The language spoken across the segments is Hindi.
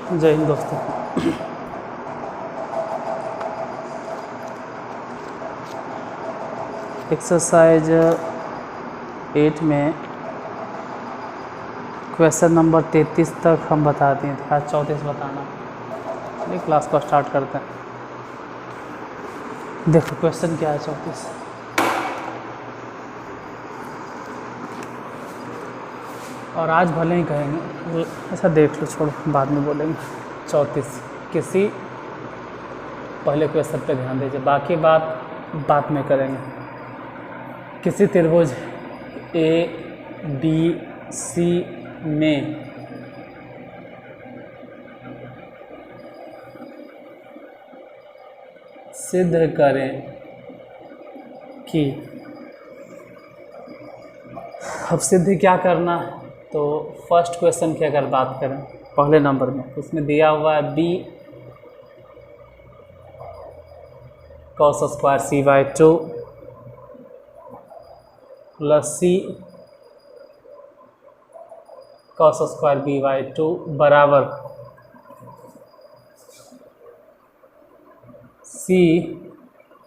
जय हिंद दोस्तों। एक्सरसाइज 8 में क्वेश्चन नंबर 33 तक हम बता दिए थे, आज 34 बताना। ये क्लास को स्टार्ट करते हैं। देखो क्वेश्चन क्या है 34। और आज भले ही कहेंगे, ऐसा देख लो, छोड़ो बाद में बोलेंगे। 34 किसी पहले क्वेश्चन पे ध्यान दीजिए, बाकी बात बाद में करेंगे। किसी त्रिभुज ABC में सिद्ध करें कि, अब सिद्ध क्या करना है, तो फर्स्ट क्वेश्चन की अगर बात करें पहले नंबर में, उसमें दिया हुआ है B cos square C/2 plus C cos square B/2 बराबर C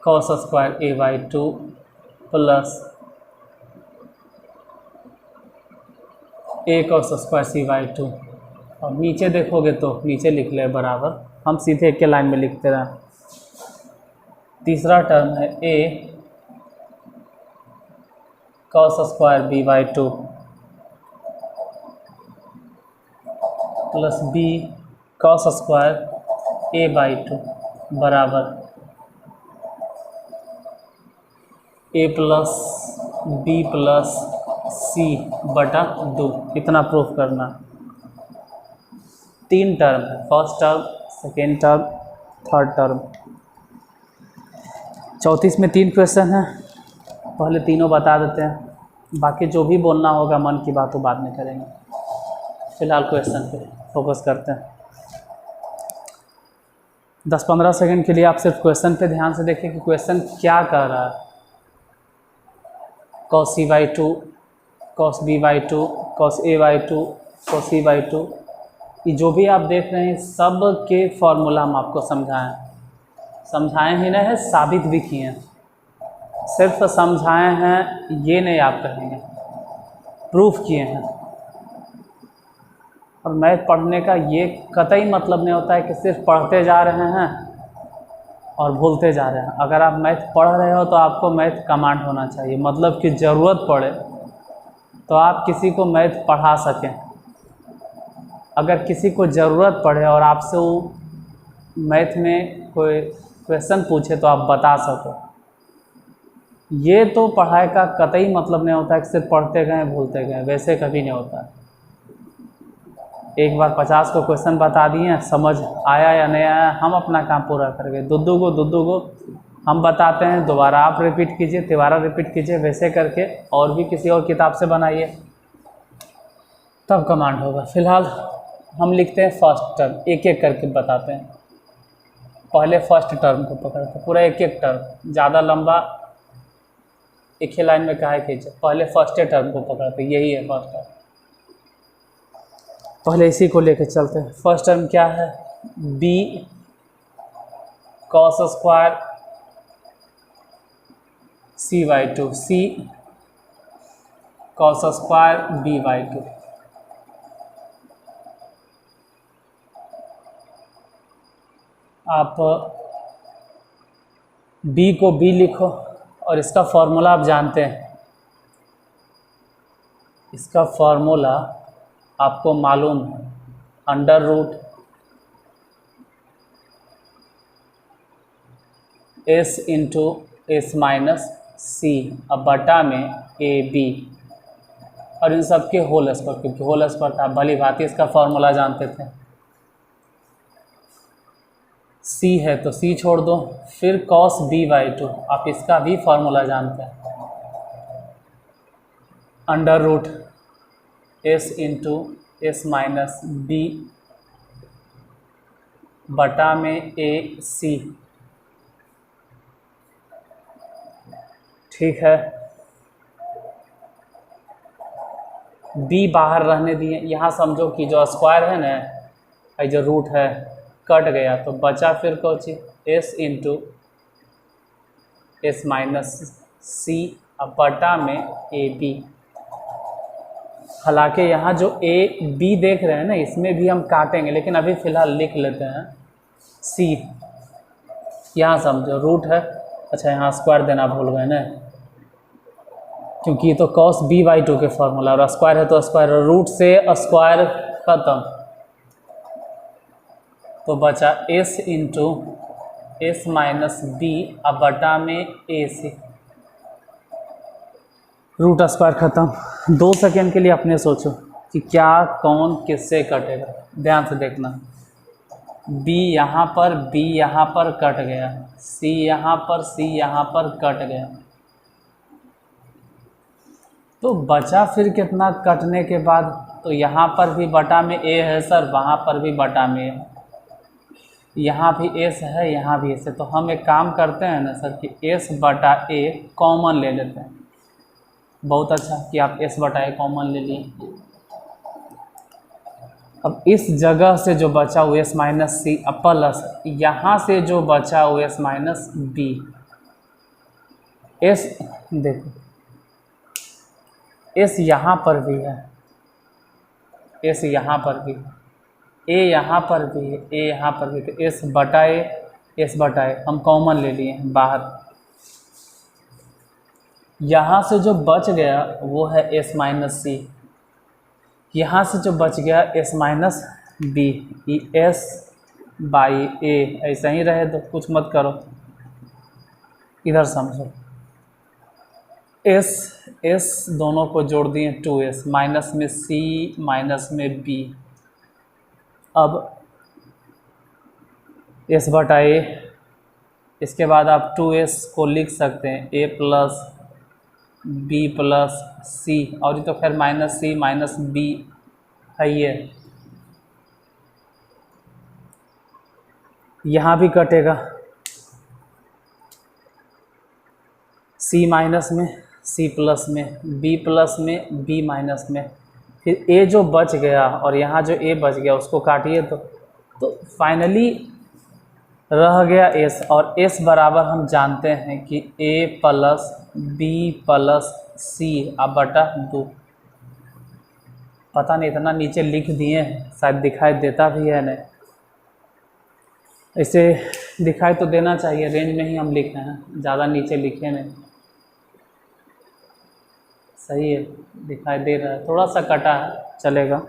cos square A/2 plus A cos square C/2। और नीचे देखोगे तो नीचे लिख ले बराबर, हम सीधे एक के लाइन में लिखते रहे। तीसरा टर्म है A cos square B/2 plus B cos square A/2 बराबर A plus B plus C/2। इतना प्रूफ करना। 3 टर्म है, first term, second term, third term. 34 में 3 क्वेश्चन हैं, पहले तीनों बता देते हैं, बाकी जो भी बोलना होगा मन की बात वो बाद में करेंगे। फिलहाल क्वेश्चन पे फोकस करते हैं। 10-15 सेकंड के लिए आप सिर्फ क्वेश्चन पे ध्यान से देखिए कि क्वेश्चन क्या कह रहा है। cos C/2, cos B/2, cos A/2, cos C/2, ये जो भी आप देख रहे हैं सब के फॉर्मूला हम आपको समझाए ही नहीं है, साबित भी किए हैं। सिर्फ समझाए हैं ये नहीं आप कहेंगे, प्रूफ किए हैं। और मैथ पढ़ने का ये कतई मतलब नहीं होता है कि सिर्फ पढ़ते जा रहे हैं और भूलते जा रहे हैं। अगर आप मैथ पढ़ रहे हो तो आपको मैथ कमांड होना चाहिए, मतलब कि ज़रूरत पड़े तो आप किसी को मैथ पढ़ा सकें। अगर किसी को ज़रूरत पड़े और आपसे वो मैथ में कोई क्वेश्चन पूछे तो आप बता सको। ये तो पढ़ाई का कतई मतलब नहीं होता है कि सिर्फ पढ़ते गए भूलते गए, वैसे कभी नहीं होता। एक बार 50 को क्वेश्चन बता दिए, समझ आया या नहीं आया, हम अपना काम पूरा कर गए। दुद्दू को हम बताते हैं, दोबारा आप रिपीट कीजिए, तिबारा रिपीट कीजिए, वैसे करके और भी किसी और किताब से बनाइए, तब कमांड होगा। फिलहाल हम लिखते हैं फर्स्ट टर्म, एक एक करके बताते हैं। पहले फर्स्ट टर्म को पकड़ते हैं, पूरा एक एक टर्म, ज़्यादा लंबा एक ही लाइन में काहे खींचे। पहले फर्स्ट टर्म को पकड़ते, यही है फर्स्ट टर्म। पहले इसी को लेकर चलते हैं। फर्स्ट टर्म क्या है, B cos square C/2, C cos square B/2। आप B को B लिखो और इसका फॉर्मूला आप जानते हैं, इसका फॉर्मूला आपको मालूम है, under root S into S minus C अब बटा में AB, और इन सब के होल स्क्वायर, क्योंकि होल स्क्वायर था, भली भांति इसका फॉर्मूला जानते थे। C है तो C छोड़ दो, फिर cos B/2, आप इसका भी फॉर्मूला जानते हैं, under root S into S minus B बटा में AC। ठीक है, बी बाहर रहने दिए। यहाँ समझो कि जो स्क्वायर है ना, ये जो रूट है कट गया तो बचा फिर Cauchy S into S minus C अब बटा में ए बी। हालांकि यहाँ जो ए बी देख रहे हैं ना इसमें भी हम काटेंगे, लेकिन अभी फ़िलहाल लिख लेते हैं सी। यहाँ समझो रूट है, अच्छा यहाँ स्क्वायर देना भूल गए ना, क्योंकि ये तो कॉस बी बाई टू के फॉर्मूला और स्क्वायर है तो स्क्वायर, रूट से स्क्वायर खत्म तो बचा S into S minus B अब बटा में ए सी। रूट स्क्वायर ख़त्म। 2 सेकेंड के लिए अपने सोचो कि क्या कौन किससे कटेगा, ध्यान से देखना। b यहाँ पर कट गया, c यहाँ पर कट गया, तो बचा फिर कितना कटने के बाद, तो यहाँ पर भी बटा में a है सर, वहाँ पर भी बटा में a है, यहाँ भी s है, यहाँ भी s है। तो हम एक काम करते हैं ना सर कि s बटा a कॉमन ले लेते हैं। बहुत अच्छा कि आप s बटा a कॉमन ले लिए। अब इस जगह से जो बचा हुआ एस माइनस सी प्लस यहाँ से जो बचा हुआ एस माइनस बी, एस देखो एस यहाँ पर भी है, एस यहाँ पर भी है, ए यहाँ पर भी है, ए यहाँ पर भी, तो एस बटा ए हम कॉमन ले लिए हैं बाहर। यहाँ से जो बच गया वो है एस माइनस सी, यहाँ से जो बच गया S minus B, S by A ऐसा ही रहे तो कुछ मत करो। इधर समझो एस दोनों को जोड़ दिए 2s, माइनस में सी माइनस में बी। अब एस बटा ए, इसके बाद आप 2s को लिख सकते हैं ए प्लस बी प्लस सी, और ये तो खैर माइनस सी माइनस बी है ये, यहाँ भी कटेगा सी माइनस में सी प्लस में बी प्लस में बी माइनस में, फिर ए जो बच गया और यहाँ जो ए बच गया उसको काटिए तो फाइनली रह गया एस, और एस बराबर हम जानते हैं कि ए प्लस बी प्लस सी अब बटा 2। पता नहीं इतना नीचे लिख दिए हैं, शायद दिखाई देता भी है नहीं, इसे दिखाई तो देना चाहिए, रेंज में ही हम लिखे हैं, ज़्यादा नीचे लिखे नहीं। सही है, दिखाई दे रहा है, थोड़ा सा कटा है, चलेगा।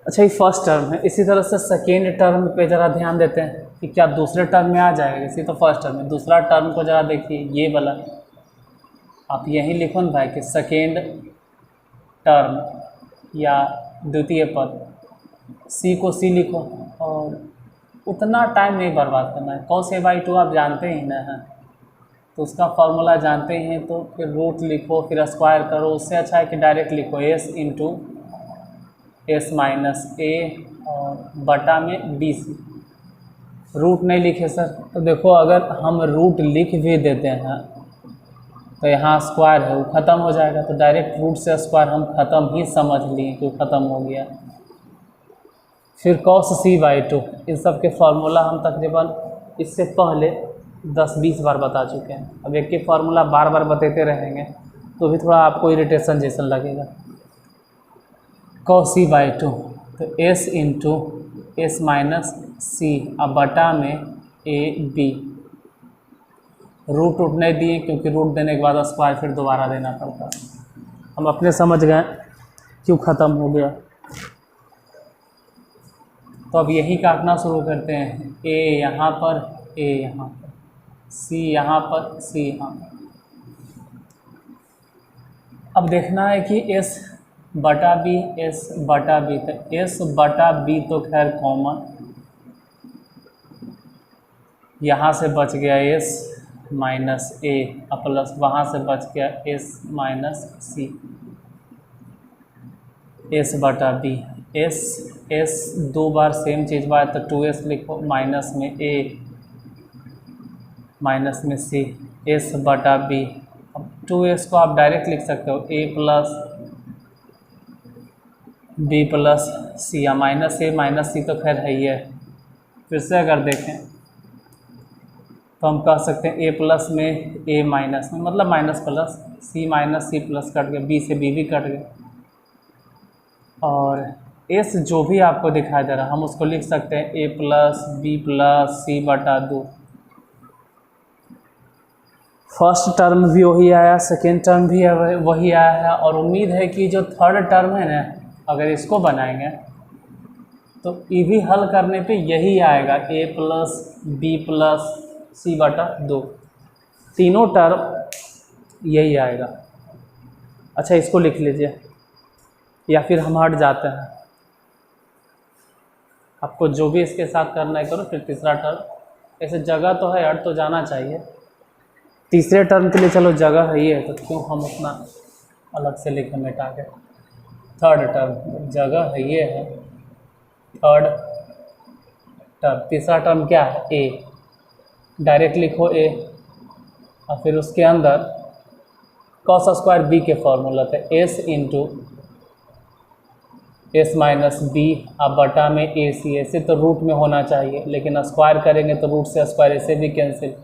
अच्छा ये फर्स्ट टर्म है, इसी तरह से सेकेंड टर्म पे ज़रा ध्यान देते हैं कि क्या दूसरे टर्म में आ जाएगा। इसी तो फर्स्ट टर्म है, दूसरा टर्म को ज़रा देखिए, ये वाला आप यहीं लिखो ना भाई कि सेकेंड टर्म या द्वितीय पद, सी को सी लिखो, और उतना टाइम नहीं बर्बाद करना है। कॉस ए बाई टू आप जानते ही ना हैं, तो उसका फॉर्मूला जानते ही हैं, तो फिर रूट लिखो फिर स्क्वायर करो, उससे अच्छा है कि डायरेक्ट लिखो S into S minus A और बटा में बी सी। रूट नहीं लिखे सर, तो देखो अगर हम रूट लिख भी देते हैं तो यहाँ स्क्वायर है वो ख़त्म हो जाएगा, तो डायरेक्ट रूट से स्क्वायर हम ख़त्म ही समझ लिए कि ख़त्म हो गया। फिर कॉस सी बाई टू, इन सब के फार्मूला हम तकरीबन इससे पहले 10-20 बार बता चुके हैं। अब एक ही फार्मूला बार बार बताते रहेंगे तो भी थोड़ा आपको इरिटेशन जैसा लगेगा। कॉस सी बाई टू, तो S into S minus C अब बटा में ए बी। रूट नहीं दिए क्योंकि रूट देने के बाद स्क्वायर फिर दोबारा देना पड़ता है। हम अपने समझ गए क्यों ख़त्म हो गया। तो अब यही काटना शुरू करते हैं, ए यहाँ पर, ए यहाँ पर, सी यहाँ पर, सी यहाँ पर। अब देखना है कि एस बटा बी, एस बटा बी, तो एस बटा बी तो खैर कॉमन, यहाँ से बच गया एस माइनस ए प्लस वहाँ से बच गया एस माइनस सी, एस बटा बी, एस दो बार सेम चीज़ बात तो 2s लिखो, माइनस में ए माइनस में सी, एस बटा बी। अब 2s को आप डायरेक्ट लिख सकते हो, ए प्लस बी प्लस सी, या माइनस ए माइनस सी तो खैर है ही है। फिर से अगर देखें तो हम कह सकते हैं ए प्लस में ए माइनस में, मतलब minus plus, C minus C plus cut गया, बी से बी भी कट गया, और एस जो भी आपको दिखाई दे रहा है हम उसको लिख सकते हैं ए प्लस बी प्लस सी बटा 2। फर्स्ट टर्म भी वही आया, सेकेंड टर्म भी वही आया है, और उम्मीद है कि जो थर्ड टर्म है ना, अगर इसको बनाएंगे तो ये भी हल करने पे यही आएगा, ए प्लस बी प्लस सी बटा 2, तीनों टर्म यही आएगा। अच्छा, इसको लिख लीजिए, या फिर हम हट जाते हैं, आपको जो भी इसके साथ करना है करो। फिर तीसरा टर्म, ऐसे जगह तो है, हट तो जाना चाहिए। तीसरे टर्म के लिए चलो जगह है ये, तो क्यों हम उतना अलग से लिखें मिटा के। थर्ड टर्म जगह है ये है, थर्ड टर्म, तीसरा टर्म क्या है, ए, डायरेक्ट लिखो ए, और फिर उसके अंदर कॉस स्क्वायर बी के फॉर्मूला थे, S into S minus B, अब बटा में ए सी, ऐसे तो रूट में होना चाहिए, लेकिन स्क्वायर करेंगे तो रूट से स्क्वायर ऐसे भी कैंसिल,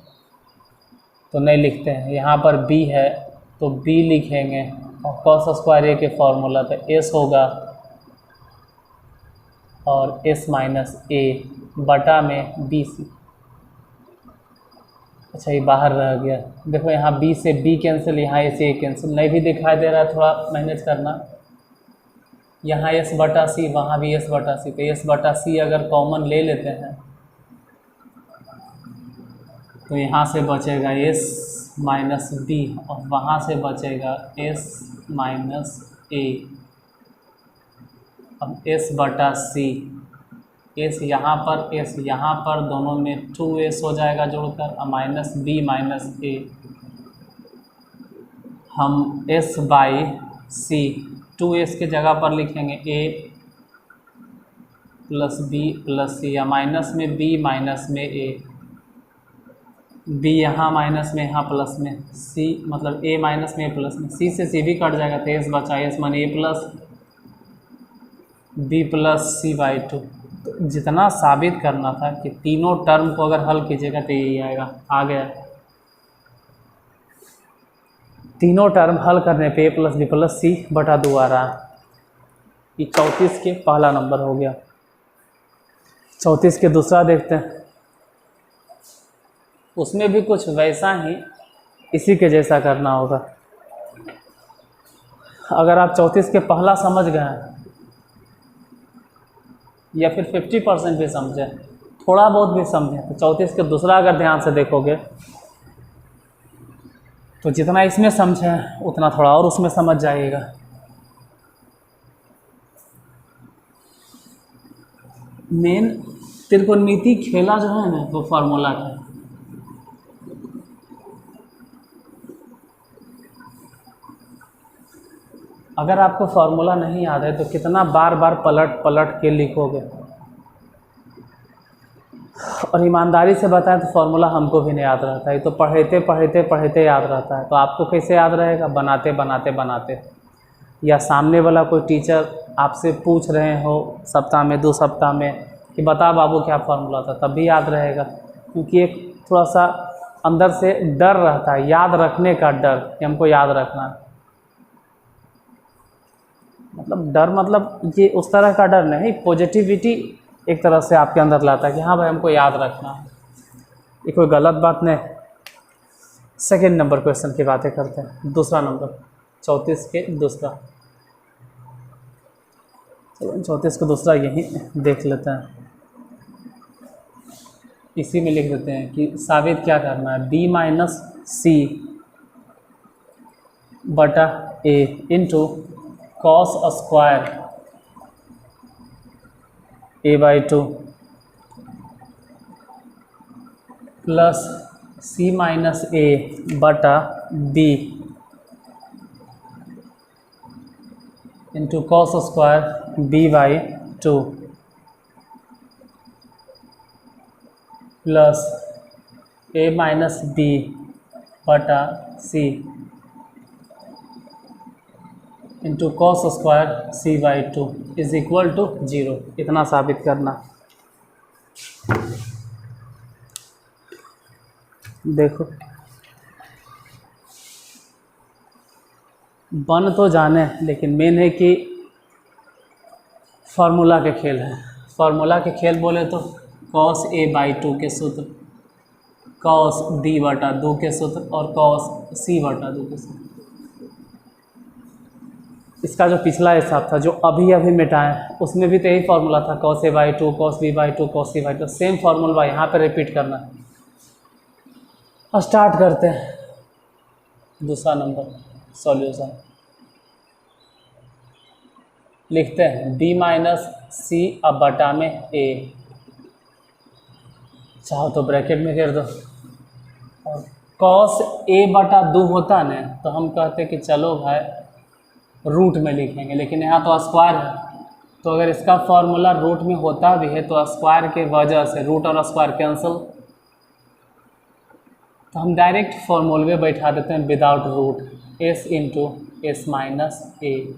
तो नहीं लिखते हैं। यहाँ पर बी है तो बी लिखेंगे, और कॉस स्क्वायर ए के फॉर्मूला पे एस होगा और एस माइनस ए बटा में बी सी। अच्छा, ये बाहर रह गया, देखो यहाँ बी से बी कैंसिल, यहाँ ए से ए कैंसिल, नहीं भी दिखाई दे रहा है, थोड़ा मैनेज करना। यहाँ एस बटा सी, वहाँ भी एस बटा सी, तो एस बटा सी अगर कॉमन ले लेते हैं तो यहाँ से बचेगा एस माइनस बी, और वहाँ से बचेगा एस माइनस ए। अब एस बटा सी, एस यहाँ पर, एस यहाँ पर, दोनों में 2s हो जाएगा जोड़कर, और माइनस बी माइनस ए, हम एस बाई सी 2s के जगह पर लिखेंगे ए प्लस बी प्लस सी, या माइनस में बी माइनस में ए, बी यहाँ माइनस में यहाँ प्लस में, सी मतलब ए माइनस में ए प्लस में, सी से सी भी कट जाएगा, तो एस बचा, एस माने A plus B plus C by 2। तो जितना साबित करना था कि तीनों टर्म को अगर हल कीजिएगा तो यही आएगा, आ गया। तीनों टर्म हल करने पे ए प्लस बी प्लस सी बटा 2 आ रहा है। ये 34 के पहला नंबर हो गया। 34 के दूसरा देखते हैं, उसमें भी कुछ वैसा ही इसी के जैसा करना होगा। अगर आप 34 के पहला समझ गए हैं, या फिर 50% भी समझें, थोड़ा बहुत भी समझें, तो 34 के दूसरा अगर ध्यान से देखोगे तो जितना इसमें समझें उतना थोड़ा और उसमें समझ जाइएगा। मेन त्रिकोणमिति खेला जो है ना, वो फार्मूला है। अगर आपको फार्मूला नहीं याद है तो कितना बार बार पलट पलट के लिखोगे। और ईमानदारी से बताएं तो फार्मूला हमको भी नहीं याद रहता है, तो पढ़ते याद रहता है। तो आपको कैसे याद रहेगा? बनाते बनाते बनाते, या सामने वाला कोई टीचर आपसे पूछ रहे हो सप्ताह में 2 सप्ताह में कि बता बाबू क्या फार्मूला था, तब भी याद रहेगा। क्योंकि एक थोड़ा सा अंदर से डर रहता है, याद रखने का डर कि हमको याद रखना है। मतलब डर मतलब ये उस तरह का डर नहीं, पॉजिटिविटी एक तरह से आपके अंदर लाता है कि हाँ भाई हमको याद रखना है, ये कोई गलत बात नहीं। सेकेंड नंबर क्वेश्चन की बातें करते हैं, दूसरा नंबर 34 के दूसरा। चलो 34 को दूसरा यहीं देख लेते हैं, इसी में लिख देते हैं कि साबित क्या करना है, बी माइनस सी बटा A into cos square A by 2 plus C minus A बटा B into cos square B by 2 plus A minus B बटा C into cos square C by two is equal to 0। इतना साबित करना। देखो बन तो जाने, लेकिन मेन है कि फार्मूला के खेल है। फार्मूला के खेल बोले तो कॉस ए बाई टू के सूत्र, कॉस बी बटा 2 के सूत्र और कॉस सी बटा 2 के सूत्र। इसका जो पिछला हिसाब था जो अभी अभी मिटाएं, उसमें भी तो यही फार्मूला था, cos A by two cos B by two cos C by two. Same formula यहाँ पे रिपीट करना है। स्टार्ट करते हैं दूसरा नंबर सॉल्यूशन। लिखते हैं b माइनस सी अब बटा में a, चाहो तो ब्रैकेट में कर दो। और कॉस a बटा 2 होता ना, तो हम कहते कि चलो भाई रूट में लिखेंगे, लेकिन यहाँ तो स्क्वायर है, तो अगर इसका फॉर्मूला रूट में होता भी है तो स्क्वायर के वजह से रूट और स्क्वायर कैंसिल, तो हम डायरेक्ट फॉर्मूले बैठा देते हैं without root, s into S minus A,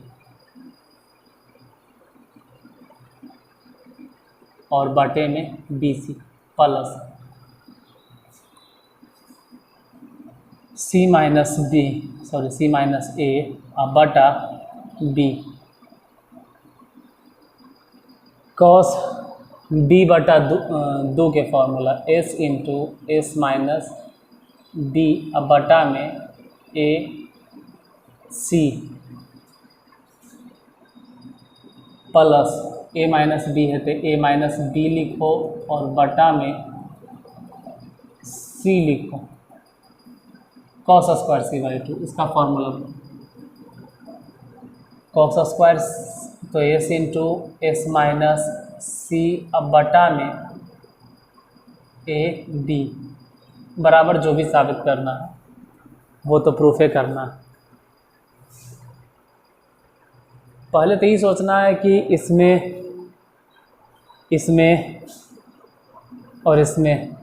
और बटे में B C plus C minus A बटा बी कॉस बी बटा 2 के formula s into S minus B बटा में A C plus A minus B है तो ए माइनस बी लिखो और बटा में सी लिखो, cos square C by two. इसका फॉर्मूला कॉस स्क्वायर तो S into S minus C अब बटा में ए बी बराबर जो भी साबित करना है वो तो प्रूफे करना है। पहले तो यही सोचना है कि इसमें और इसमें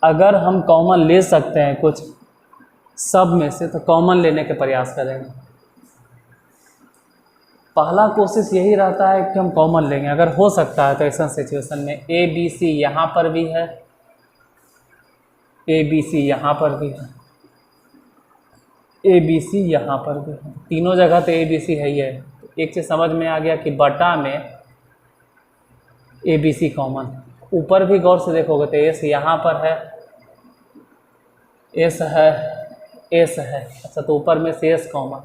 अगर हम कॉमन ले सकते हैं कुछ सब में से तो कॉमन लेने के प्रयास करेंगे। पहला कोशिश यही रहता है कि हम कॉमन लेंगे, अगर हो सकता है तो ऐसा सिचुएशन में ए बी सी यहाँ पर भी है, ए बी सी यहाँ पर भी है, ए बी सी यहाँ पर भी है, तीनों जगह तो ए बी सी है ही है। एक चीज़ समझ में आ गया कि बटा में ए बी सी कॉमन। ऊपर भी गौर से देखोगे तो एस यहाँ पर है, एस है, एस है, अच्छा तो ऊपर में से एस कॉमन।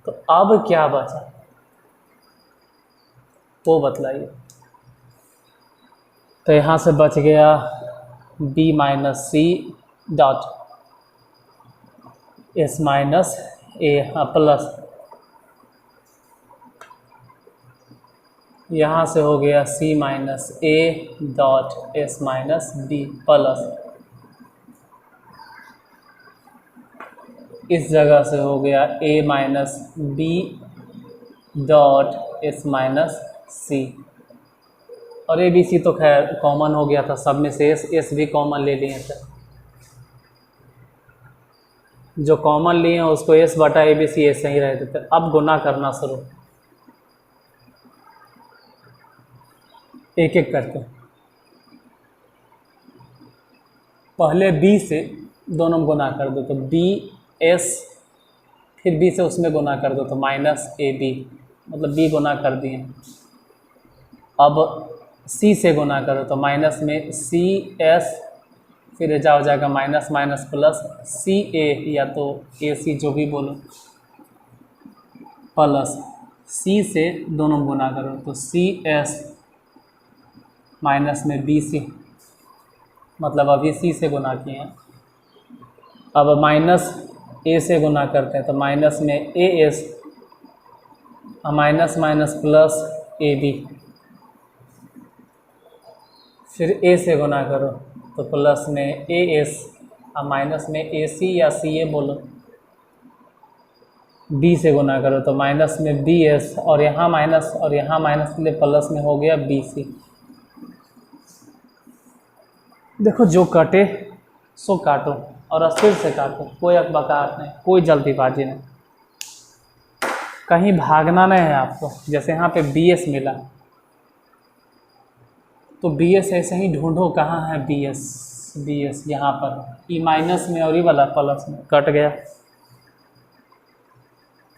तो अब क्या बचा वो बतलाइए। तो यहाँ से बच गया b minus C dot S minus A plus, यहाँ से हो गया c minus A dot S minus B plus, इस जगह से हो गया a minus B dot S minus C. और ए बी सी तो खैर कॉमन हो गया था सब में से, एस भी कॉमन ले लिए थे, जो कॉमन लिए हैं उसको एस बटा ए बी सी ऐसे ही रहते थे। अब गुना करना शुरू, एक एक करके। पहले b से दोनों गुना कर दो तो बी एस, फिर b से उसमें गुना कर दो तो माइनस ए बी, मतलब b गुना कर दिए। अब c से गुना करो तो माइनस में सी एस, फिर हो जाएगा माइनस माइनस प्लस सी ए या तो ए सी जो भी बोलो, प्लस c से दोनों गुना करो तो सी एस माइनस में बी सी, मतलब अभी c से गुना किए हैं। अब माइनस ए से गुना करते हैं तो माइनस में A S, minus minus plus A B, फिर ए से गुना करो तो प्लस में ए एस, माइनस में ए सी या सी ए बोलो, बी से गुना करो तो माइनस में बी एस, और यहाँ माइनस और यहाँ माइनस के लिए प्लस में हो गया बी सी। देखो जो कटे सो काटो और अस्थिर से काटो, कोई अकबकाहट नहीं, कोई जल्दीबाजी नहीं। कहीं भागना नहीं है आपको। जैसे यहाँ पे बी एस मिला तो बी एस ऐसे ही ढूंढो, कहाँ है बी एस यहाँ पर ई माइनस में और ई वाला प्लस में कट गया।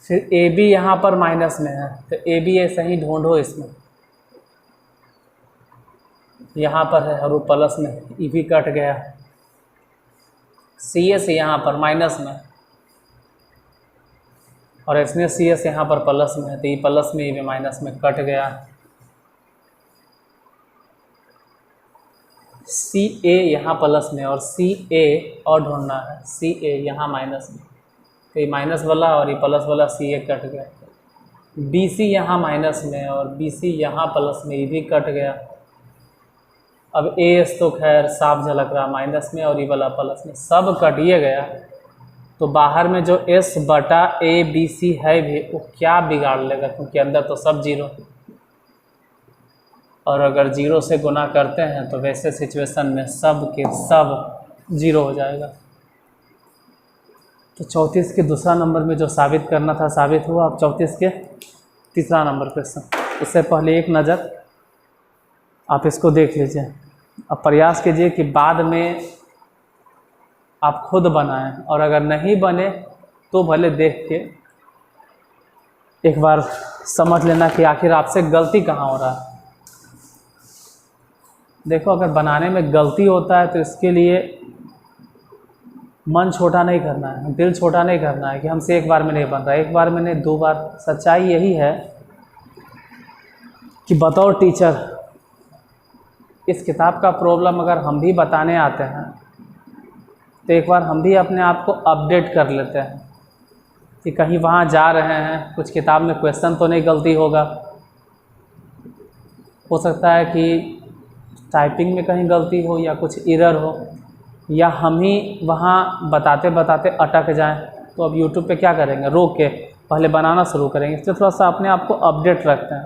फिर ए बी यहाँ पर माइनस में है तो ए बी ऐसे ही ढूंढो, इसमें यहाँ पर है और वो प्लस में, ई भी कट गया। सी एस यहाँ पर माइनस में और इसमें सी एस यहाँ पर प्लस में है तो ई प्लस में, ई भी माइनस में कट गया। सी ए यहाँ प्लस में और सी ए और ढूंढना है, सी ए यहाँ माइनस में तो ये माइनस वाला और ये प्लस वाला सी ए कट गया। बी सी यहाँ माइनस में और बी सी यहाँ प्लस में, ये भी कट गया। अब ए एस तो खैर साफ झलक रहा माइनस में और ये वाला प्लस में, सब कटिए गया। तो बाहर में जो एस बटा ए बी सी है भी वो क्या बिगाड़ लेगा, क्योंकि अंदर तो सब जीरो, और अगर जीरो से गुना करते हैं तो वैसे सिचुएशन में सब के सब जीरो हो जाएगा। तो 34 के दूसरा नंबर में जो साबित करना था साबित हुआ। अब 34 के तीसरा नंबर क्वेश्चन, उससे पहले एक नज़र आप इसको देख लीजिए। अब प्रयास कीजिए कि बाद में आप खुद बनाएं, और अगर नहीं बने तो भले देख के एक बार समझ लेना कि आखिर आपसे गलती कहाँ हो रहा है। देखो, अगर बनाने में गलती होता है तो इसके लिए मन छोटा नहीं करना है, दिल छोटा नहीं करना है कि हमसे एक बार में नहीं बन रहा, एक बार में नहीं, 2 बार। सच्चाई यही है कि बतौर टीचर इस किताब का प्रॉब्लम अगर हम भी बताने आते हैं तो एक बार हम भी अपने आप को अपडेट कर लेते हैं कि कहीं वहाँ जा रहे हैं, कुछ किताब में क्वेश्चन तो नहीं गलती होगा। हो सकता है कि टाइपिंग में कहीं गलती हो या कुछ एरर हो, या हम ही वहाँ बताते बताते अटक जाएं। तो अब यूट्यूब पे क्या करेंगे, रोक के पहले बनाना शुरू करेंगे। इससे थोड़ा सा अपने आप को अपडेट रखते हैं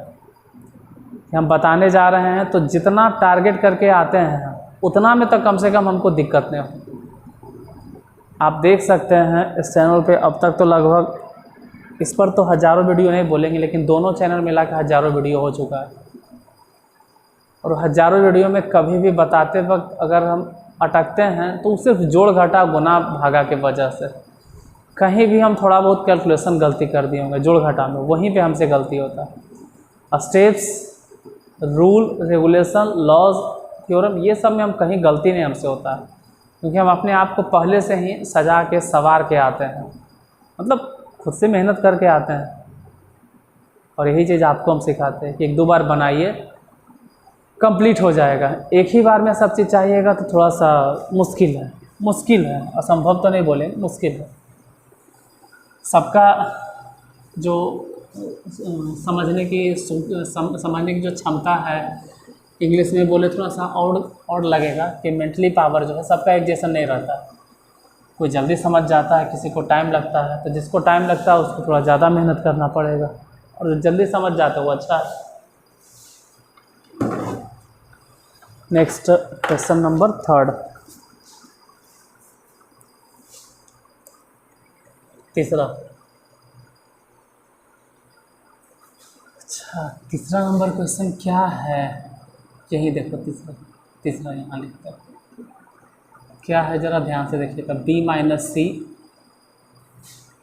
कि हम बताने जा रहे हैं तो जितना टारगेट करके आते हैं उतना में तो कम से कम हमको दिक्कत नहीं हो। आप देख सकते हैं इस चैनल पे अब तक तो लगभग, इस पर तो हज़ारों वीडियो नहीं बोलेंगे, लेकिन दोनों चैनल मिला के हज़ारों वीडियो हो चुका है। और हज़ारों वीडियो में कभी भी बताते वक्त अगर हम अटकते हैं तो सिर्फ जोड़ घटा गुना भागा के वजह से, कहीं भी हम थोड़ा बहुत कैलकुलेशन गलती कर दिए होंगे जोड़ घटा में, वहीं पे हमसे गलती होता है। Steps, rule, regulation, laws, theorem, ये सब में हम कहीं गलती नहीं हमसे होता है, क्योंकि हम अपने आप को पहले से ही सजा के संवार के आते हैं, मतलब खुद से मेहनत करके आते हैं। और यही चीज़ आपको हम सिखाते हैं कि 1-2 बार बनाइए, कंप्लीट हो जाएगा। एक ही बार में सब चीज़ चाहिएगा तो थोड़ा सा मुश्किल है, असंभव तो नहीं बोले, मुश्किल है। सबका जो समझने की जो क्षमता है, इंग्लिश में बोले थोड़ा सा और लगेगा कि मेंटली पावर जो है सबका एक जैसा नहीं रहता। कोई जल्दी समझ जाता है, किसी को टाइम लगता है, तो जिसको टाइम लगता है उसको थोड़ा ज़्यादा मेहनत करना पड़ेगा, और जो जल्दी समझ जाता है वो अच्छा है। नेक्स्ट क्वेश्चन नंबर 3, तीसरा। अच्छा, तीसरा नंबर क्वेश्चन क्या है, यही देखो तीसरा यहाँ लिखता है क्या है, ज़रा ध्यान से देखिएगा। b माइनस सी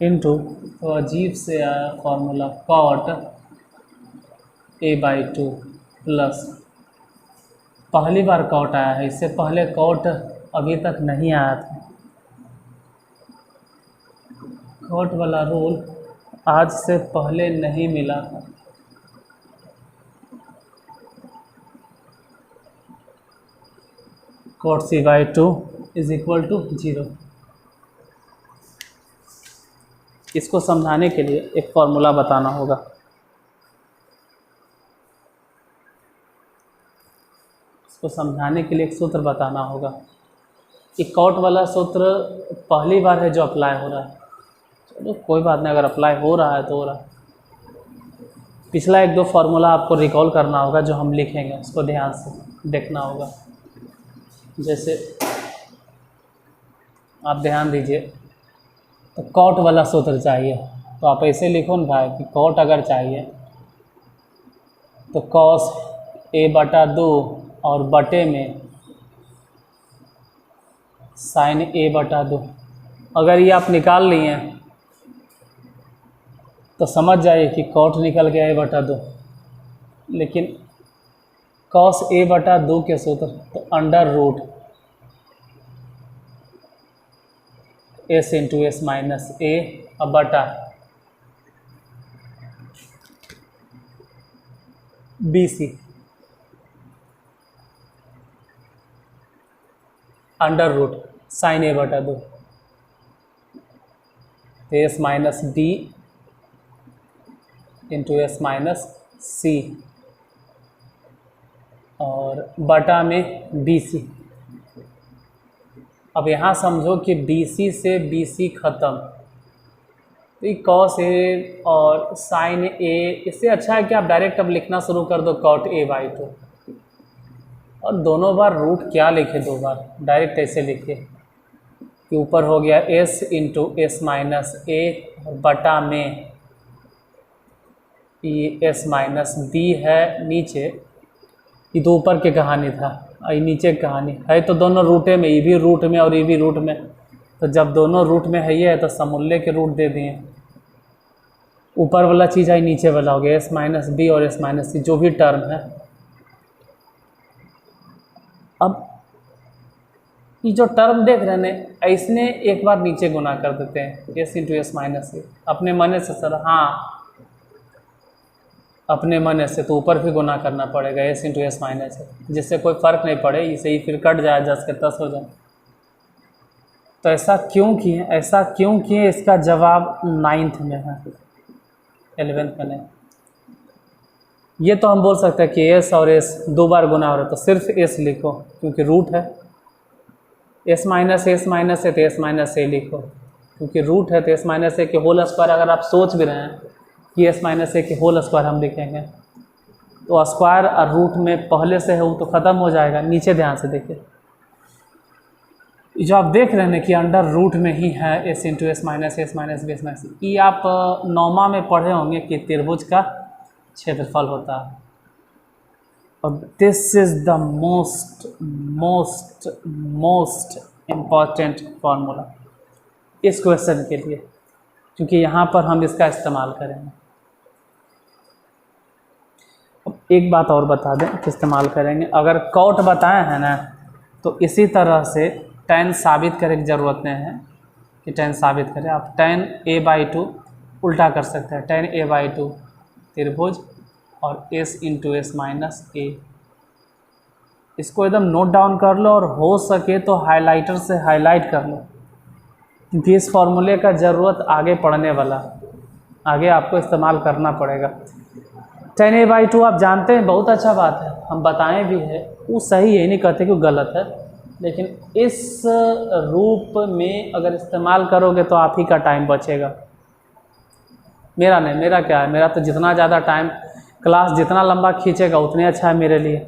इंटू, तो अजीब से आया फॉर्मूला, कॉट a/2 प्लस, पहली बार कॉट आया है, इससे पहले कॉट अभी तक नहीं आया था। कॉट वाला रूल आज से पहले नहीं मिला था। Cot c/2 is equal to 0। इसको समझाने के लिए एक फॉर्मूला बताना होगा। इसको समझाने के लिए एक सूत्र बताना होगा। कि कॉट वाला सूत्र पहली बार है जो अप्लाई हो रहा है, चलो कोई बात नहीं, अगर अप्लाई हो रहा है तो हो रहा है। पिछला 1-2 फार्मूला आपको रिकॉल करना होगा जो हम लिखेंगे, उसको ध्यान से देखना होगा। जैसे आप ध्यान दीजिए, तो कॉट वाला सूत्र चाहिए, तो आप ऐसे लिखो ना भाई कि कॉट अगर चाहिए तो कॉस a/2 और बटे में साइन a/2। अगर ये आप निकाल लिए तो समझ जाइए कि कॉट निकल गया a/2। लेकिन कॉस a/2 के सूत्र तो under root s into S minus A अब बटा BC under root sine a/2 तो S minus D into S minus C और बटा में BC। अब यहाँ समझो कि BC से BC ख़त्म, तो ये कॉस ए और साइन ए, इससे अच्छा है कि आप डायरेक्ट अब लिखना शुरू कर दो कॉट a/2। और दोनों बार रूट क्या लिखे, दो बार डायरेक्ट ऐसे लिखे कि ऊपर हो गया s into S minus A बटा में ये s माइनस डी है नीचे। ये तो ऊपर की कहानी था, ये नीचे की कहानी है। तो दोनों रूटे में, ये भी रूट में और ये भी रूट में, तो जब दोनों रूट में है ये है तो समूल्य के रूट दे दिए। ऊपर वाला चीज़ है, नीचे वाला हो गया s माइनस बी और s माइनस सी जो भी टर्म है। अब ये जो टर्म देख रहे हैं ऐसने एक बार नीचे गुना कर देते हैं s इंटू एस माइनस सी अपने मन से। सर हाँ, अपने मन से तो ऊपर भी गुना करना पड़ेगा s इंटू एस माइनस है, जिससे कोई फ़र्क नहीं पड़े, इसे ही फिर कट जाए 10 के 10 हो जाए। तो ऐसा क्यों किए, ऐसा क्यों किए, इसका जवाब 9th में है, 11th में नहीं। ये तो हम बोल सकते हैं कि s और s दो बार गुना हो रहा है तो सिर्फ s लिखो क्योंकि रूट है। s माइनस है तो s माइनस ए लिखो क्योंकि रूट है। तो s माइनस ए के होल स्क्वायर अगर आप सोच भी रहे हैं कि s माइनस ए के होल स्क्वायर हम लिखेंगे तो स्क्वायर और रूट में पहले से है वो तो ख़त्म हो जाएगा। नीचे ध्यान से देखिए, जो आप देख रहे हैं कि अंडर रूट में ही है s into S minus B S minus C. ये आप 9वां में पढ़े होंगे कि त्रिभुज का क्षेत्रफल होता है। और this is the most important formula इस क्वेश्चन के लिए, क्योंकि यहाँ पर हम इसका इस्तेमाल करेंगे। अब एक बात और बता दें कि इस्तेमाल करेंगे, अगर कॉट बताए हैं ना तो इसी तरह से tan साबित करने की ज़रूरत नहीं है कि tan साबित करें। आप tan a/2 उल्टा कर सकते हैं, tan a/2 त्रिभुज और s इंटू एस माइनस ए। इसको एकदम नोट डाउन कर लो और हो सके तो हाइलाइटर से हाईलाइट कर लो, क्योंकि इस फॉर्मूले का ज़रूरत आगे पढ़ने वाला, आगे आपको इस्तेमाल करना पड़ेगा। tan a/2 आप जानते हैं, बहुत अच्छा बात है, हम बताएं भी है, वो सही है, नहीं कहते कि वो गलत है, लेकिन इस रूप में अगर इस्तेमाल करोगे तो आप ही का टाइम बचेगा, मेरा नहीं। मेरा क्या है, मेरा तो जितना ज़्यादा टाइम क्लास जितना लंबा खींचेगा उतने अच्छा है मेरे लिए,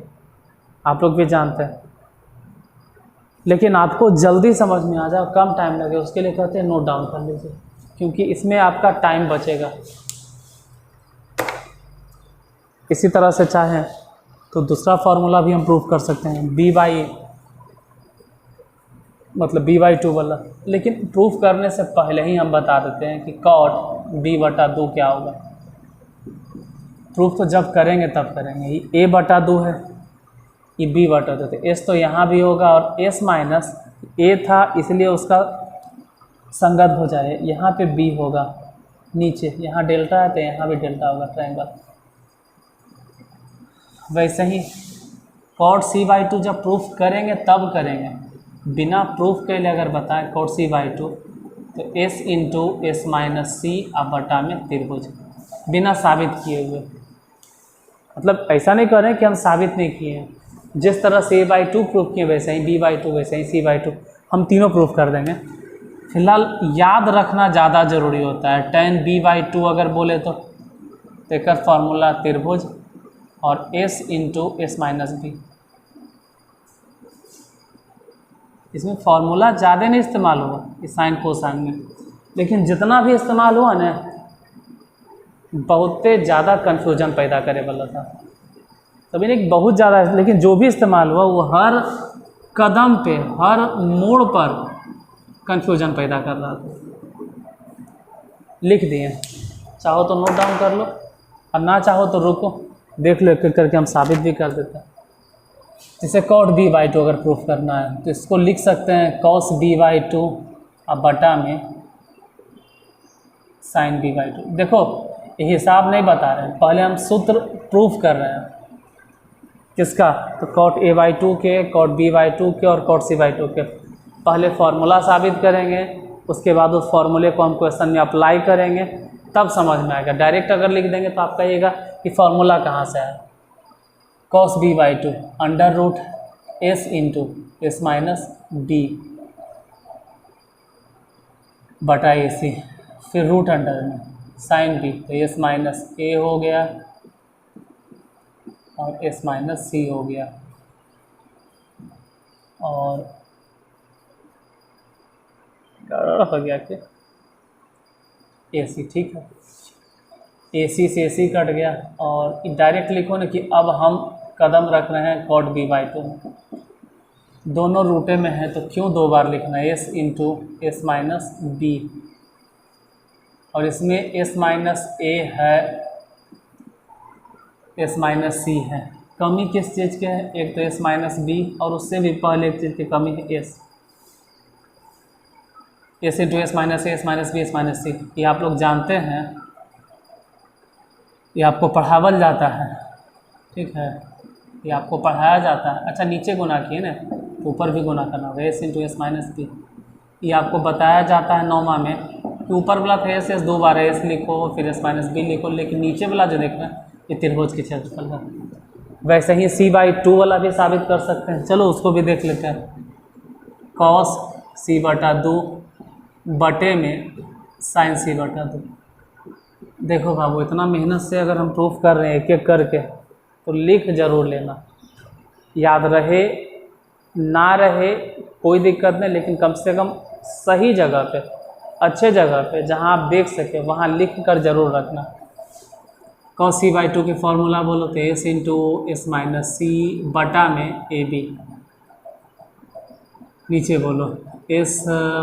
आप लोग भी जानते हैं। लेकिन आपको जल्दी समझ में आ जाए, कम टाइम लगे, उसके लिए कहते हैं नोट डाउन कर लीजिए, क्योंकि इसमें आपका टाइम बचेगा। इसी तरह से चाहें तो दूसरा फार्मूला भी हम प्रूफ कर सकते हैं, b/2 वाला। लेकिन प्रूफ करने से पहले ही हम बता देते हैं कि cot b/2 क्या होगा। प्रूफ तो जब करेंगे तब करेंगे। ये a/2 है, ये b/2 तो s तो यहाँ भी होगा, और s माइनस a था इसलिए उसका संगत हो जाए, यहाँ पे b होगा नीचे, यहाँ डेल्टा है तो यहाँ भी डेल्टा होगा, ट्रायंगल। वैसे ही cot c/2 जब प्रूफ करेंगे तब करेंगे, बिना प्रूफ के लिए अगर बताएं cot c/2 तो s into S minus C अब बटा में त्रिभुज, बिना साबित किए हुए। मतलब ऐसा नहीं कर रहे कि हम साबित नहीं किए हैं, जिस तरह से a/2 प्रूफ किए वैसे ही b/2, वैसे ही c/2, हम तीनों प्रूफ कर देंगे। फिलहाल याद रखना ज़्यादा ज़रूरी होता है। tan b/2 अगर बोले तो एक फार्मूला त्रिभुज और s into S minus B. इसमें फार्मूला ज़्यादा नहीं इस्तेमाल हुआ इस साइन कोसाइन में, लेकिन जितना भी इस्तेमाल हुआ ना बहुत ज़्यादा कन्फ्यूजन पैदा करे वाला था। तभी नहीं बहुत ज़्यादा, लेकिन जो भी इस्तेमाल हुआ वो हर कदम पे, हर मोड़ पर कन्फ्यूजन पैदा कर रहा था। लिख दिए, चाहो तो नोट डाउन कर लो और ना चाहो तो रुको, देख लो एक एक करके हम साबित भी कर देते हैं। जैसे cot b/2 अगर प्रूफ करना है तो इसको लिख सकते हैं cos b/2 अब बटा में sin b/2। देखो ये हिसाब नहीं बता रहे हैं, पहले हम सूत्र प्रूफ कर रहे हैं। किसका? तो cot a/2 के, cot b/2 के और cot c/2 के। पहले फार्मूला साबित करेंगे, उसके बाद उस फार्मूले को हम क्वेश्चन में अप्लाई करेंगे, तब समझ में आएगा। डायरेक्ट अगर लिख देंगे तो आप कहिएगा कि फार्मूला कहाँ से आया। cos b/2 under root s into S minus B बटा ए सी, फिर रूट अंडर में साइन बी, तो एस माइनस ए हो गया और एस माइनस सी हो गया, और हो गया कि ए सी। ठीक है, ए सी से ए सी कट गया, और डायरेक्ट लिखो ना कि अब हम कदम रख रहे हैं cot b/2 में। दोनों रूटे में है तो क्यों दो बार लिखना है, s into S minus B, और इसमें s माइनस ए है, s माइनस सी है। कमी किस चीज़ के है? एक तो s माइनस बी, और उससे भी पहले एक चीज़ की कमी है s into S minus A, S minus B, S minus C. ये आप लोग जानते हैं, ये आपको पढ़ावल जाता है। ठीक है, ये आपको पढ़ाया जाता है। अच्छा नीचे गुना किए ना, तो ऊपर भी गुना करना होगा, S into S minus B. ये आपको बताया जाता है 9वां में कि ऊपर वाला था एस, दो बार एस लिखो, फिर एस माइनस बी लिखो, लेकिन नीचे वाला जो देखना है ये त्रिभुज के क्षेत्रफल है। वैसे ही c/2 वाला भी साबित कर सकते हैं, चलो उसको भी देख लेते हैं। cos c/2 बटे में sin c/2। देखो बाबू, इतना मेहनत से अगर हम प्रूफ कर रहे हैं एक एक करके, तो लिख जरूर लेना। याद रहे ना रहे कोई दिक्कत नहीं, लेकिन कम से कम सही जगह पे, अच्छे जगह पे, जहां आप देख सके वहां लिख कर जरूर रखना। cos c/2 के फॉर्मूला बोलो तो s into S minus C बटा में ए बी। नीचे बोलो s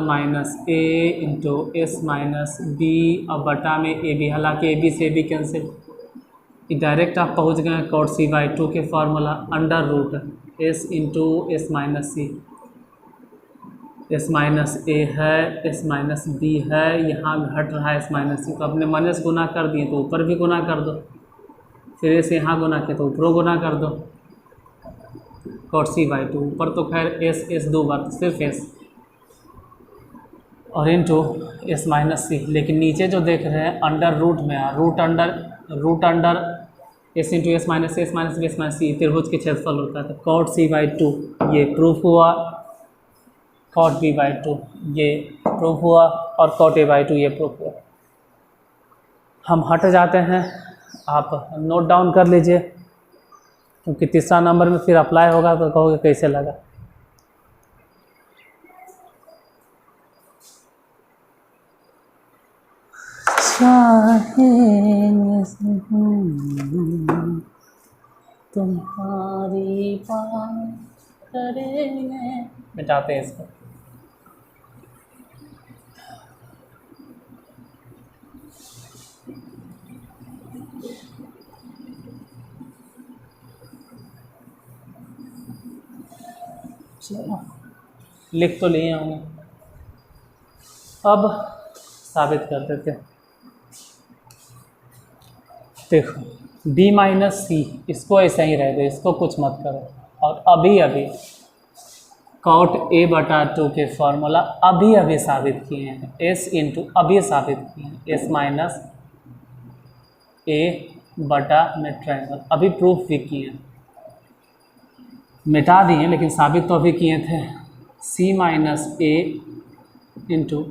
minus A into S minus B और बटा में ए बी। हालांकि ए बी से ए बी कैंसिल, डायरेक्ट आप पहुंच गए cot c/2 के formula under root s into S minus C. S minus A है, एस माइनस बी है, यहाँ घट रहा है एस माइनस सी, तो अपने मन से गुना कर दिए तो ऊपर भी गुना कर दो, फिर एस यहाँ गुना किया तो ऊपरों गुना कर दो। cot c/2 ऊपर तो खैर एस दो बार, तो सिर्फ एस, और इंटू एस माइनस सी। लेकिन नीचे जो देख रहे हैं अंडर रूट में, root under S into S minus B, S minus C त्रिभुज के क्षेत्रफल होता है। तो cot c/2 ये प्रूफ हुआ, cot b/2 ये प्रूफ हुआ, और cot a/2 ये प्रूफ हुआ। हम हट जाते हैं, आप नोट डाउन कर लीजिए, क्योंकि तीसरा नंबर में फिर अप्लाई होगा तो कहोगे कैसे लगा। तुम्हारी बात करेंगे, मिटाते हैं इसको। चलो लिख तो लिए होंगे, अब साबित कर देते हैं। देखो b माइनस सी, इसको ऐसा ही रह दो, इसको कुछ मत करो। और अभी cot a/2 के फॉर्मूला अभी साबित किए हैं, s इंटू अभी साबित किए हैं, s माइनस ए बटा में ट्रायंगल, अभी प्रूफ भी किए हैं, मिटा दिए लेकिन साबित तो अभी किए थे। c minus A into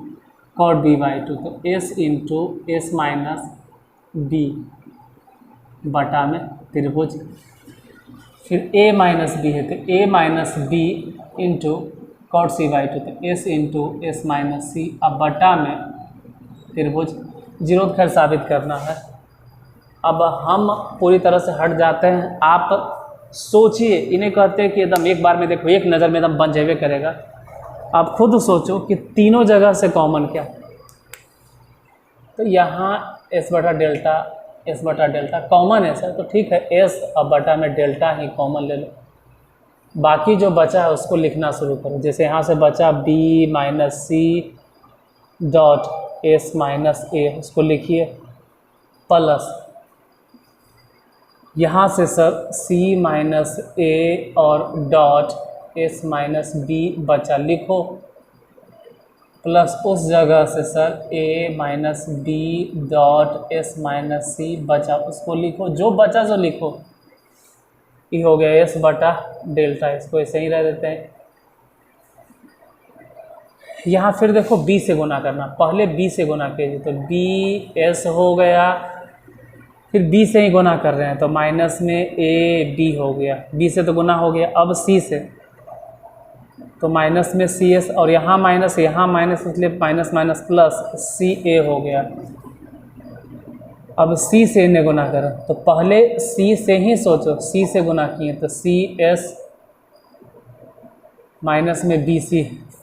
cot b/2, तो s into S minus B बटा में त्रिभुज, फिर a माइनस बी है तो a minus B into cot c/2, तो s into S minus C अब बटा में त्रिभुज। जीरो खैर साबित करना है, अब हम पूरी तरह से हट जाते हैं। आप सोचिए, इन्हें कहते हैं कि एकदम एक बार में देखो, एक नज़र में एकदम बन जावे करेगा। आप खुद सोचो कि तीनों जगह से कॉमन क्या, तो यहाँ एस बटा डेल्टा कॉमन है सर, तो ठीक है, एस अब बटा में डेल्टा ही कॉमन ले लो। बाकी जो बचा है उसको लिखना शुरू करो। जैसे यहाँ से बचा B minus C dot S minus A, उसको लिखिए प्लस यहाँ से सर सी माइनस ए और डॉट एस माइनस बी बचा, लिखो प्लस उस जगह से सर A minus B dot S minus C बचा, उसको लिखो, जो बचा जो लिखो। ये हो गया एस बटा डेल्टा, इसको ऐसे ही रह देते हैं। यहाँ फिर देखो बी से गुना करना, पहले बी से गुना कीजिए, तो बी एस हो गया, फिर बी से ही गुना कर रहे हैं तो माइनस में ए बी हो गया, बी से तो गुना हो गया। अब सी से तो माइनस में सी एस, और यहाँ माइनस इसलिए माइनस माइनस प्लस सी ए हो गया। अब सी से इन्हें गुना करो, तो पहले सी से ही सोचो, सी से गुना किए तो सी एस माइनस में बी सी,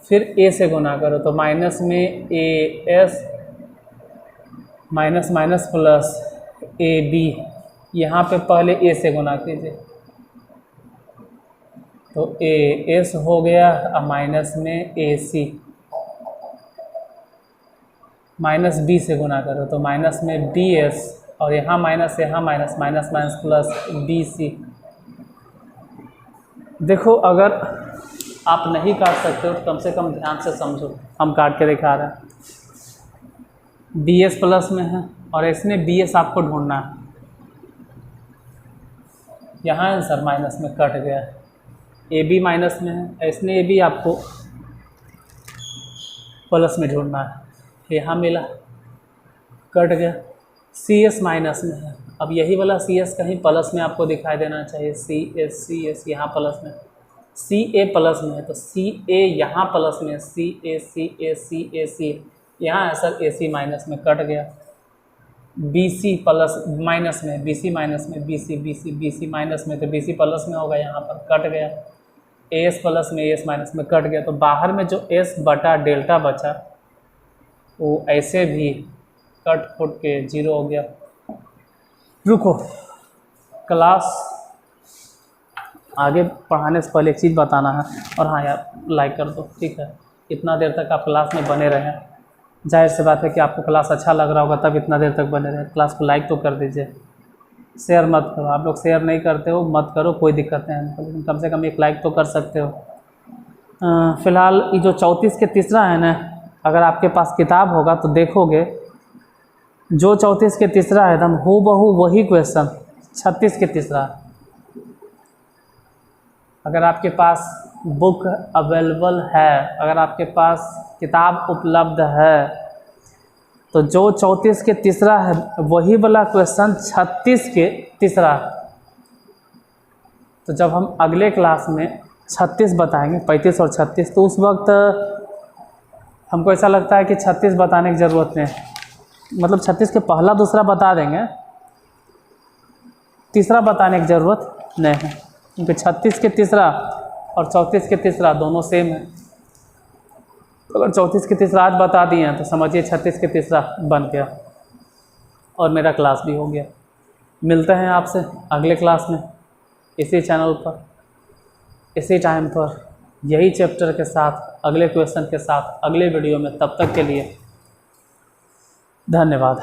फिर ए से गुना करो तो माइनस में A S minus minus plus A B, यहाँ पे पहले ए से गुना कीजिए तो ए एस हो गया, अब माइनस में ए सी, माइनस बी से गुना करो तो माइनस में बी एस, और यहाँ minus minus minus plus B C. देखो अगर आप नहीं काट सकते हो तो कम से कम ध्यान से समझो, हम काट के दिखा रहे हैं। बी एस प्लस में है और इसमें बी एस आपको ढूंढना है, यहाँ आंसर माइनस में कट गया। ए बी माइनस में है, इसमें ए बी आपको प्लस में ढूंढना है, यहाँ मिला कट गया। सी एस माइनस में है, अब यही वाला सी एस कहीं प्लस में आपको दिखाई देना चाहिए, सी एस यहाँ प्लस में, सी ए प्लस में है तो सी ए यहाँ प्लस में, सी ए यहाँ है सर, ए सी माइनस में कट गया। बी सी प्लस माइनस में, बी सी माइनस में, बी सी माइनस में, तो बी सी प्लस में होगा, यहाँ पर कट गया। ए एस प्लस में, ए एस माइनस में कट गया, तो बाहर में जो एस बटा डेल्टा बचा वो ऐसे भी कट फुट के जीरो हो गया। रुको, क्लास आगे पढ़ाने से पहले एक चीज़ बताना है, और हाँ यार लाइक कर दो, ठीक है। इतना देर तक आप क्लास में बने रहें, जाहिर सी बात है कि आपको क्लास अच्छा लग रहा होगा तब इतना देर तक बने रहें। क्लास को लाइक तो कर दीजिए, शेयर मत करो, आप लोग शेयर नहीं करते हो मत करो, कोई दिक्कत नहीं है, लेकिन कम से कम एक लाइक तो कर सकते हो। फ़िलहाल ये जो 34 के तीसरा है ना, अगर आपके पास किताब होगा तो देखोगे जो 34 के तीसरा है एकदम हूबहू वही क्वेश्चन 36 के तीसरा। अगर आपके पास बुक अवेलेबल है, अगर आपके पास किताब उपलब्ध है, तो जो 34 के तीसरा है वही वाला क्वेश्चन 36 के तीसरा। तो जब हम अगले क्लास में 36 बताएंगे, 35 और 36, तो उस वक्त हमको ऐसा लगता है कि 36 बताने की ज़रूरत नहीं, मतलब 36 के पहला दूसरा बता देंगे, तीसरा बताने की ज़रूरत नहीं है, क्योंकि 36 के तीसरा और 34 के तीसरा दोनों सेम है। अगर 34 के तीसरा आज बता दिए हैं तो समझिए 36 के तीसरा बन गया और मेरा क्लास भी हो गया। मिलते हैं आपसे अगले क्लास में इसी चैनल पर, इसी टाइम पर, यही चैप्टर के साथ, अगले क्वेश्चन के साथ, अगले वीडियो में। तब तक के लिए धन्यवाद।